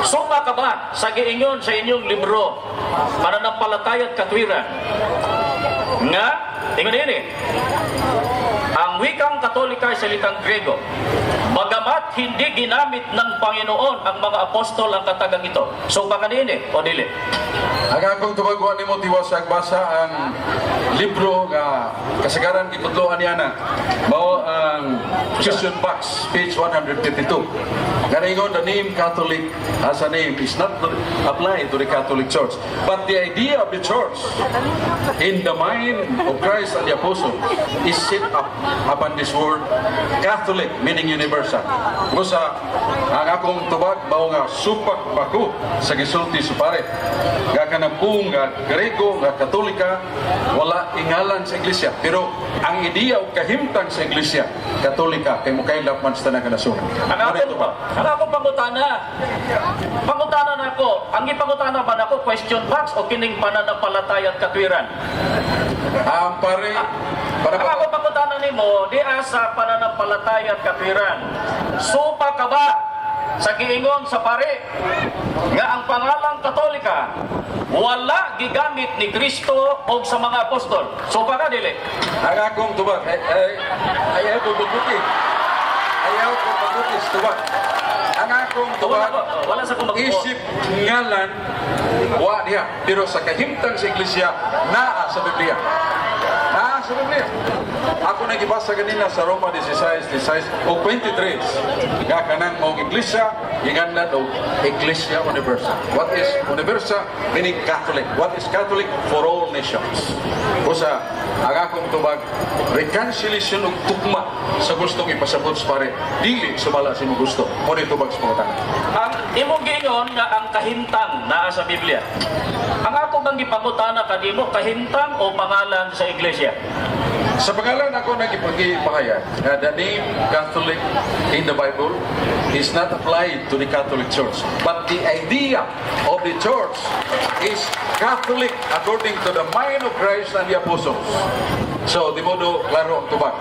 Suma ka ba sa giingon sa inyong libro, Pananampalataya at Katwiran, nga, tingnan ini, ang wikang Katolika ay salitang Grego, bagamat hindi ginamit ng Panginoon ang mga apostol ang katagang ito. So baka din o dili? Ang akong tubaguan ni mo tiwas sa basa ang libro nga kasagaran gipudloan niya na mao ang question box page 152. Ganingon, the name Catholic as a name is not applied to the Catholic Church, but the idea of the church in the mind of Christ and the apostles is set up upon this word Catholic, meaning universal. Kusa ang akong tubag mao nga supak bako sa gisulti supare kanapung nga Grego nga Katolika wala ingalan sa iglesia, pero ang ideya o kahimtang sa iglesia Katolika kay mukaylap man sa tanang kanasuran. Ang akong pangutana na ako, ang ipangutana ba nako question box o kining pananampalataya at katwiran? Pare Ang akong pangutana nimo di sa pananampalataya at katwiran, supa ka ba sa giingon sa pare nga ang pangalang Katolika wala gigamit ni Kristo o sa mga apostol? Supa ka dili? ang akong tubag ayaw ko maguti tubag. Ang akong tubag Wala sa kumagpo. isip ngalan wa diha, pero sa kahimtang sa iglesia naa sa Biblia. Sa Biblia. Ako nagibasa kanina sa Roma 16 o 23. Nga kanang mong iglesia, inganda o Iglesia Universal. What is universal? Meaning Catholic. What is Catholic? For all nations. Usa, ang akong tubag, reconciliation o tukma sa gustong ipasabot sa pare. Dili sumala sa imong gusto. Muna tubag sa pangutana. Ang imong giingon nga ang kahimtang naa sa Biblia. Ang ako bang ipangutana kanimo kahimtang o pangalan sa iglesia? Sa pangalan ako nagipagpahayag na the name Catholic in the Bible is not applied to the Catholic Church, but the idea of the church is Catholic according to the mind of Christ and the apostles. So, di mo do klaro ang tubag.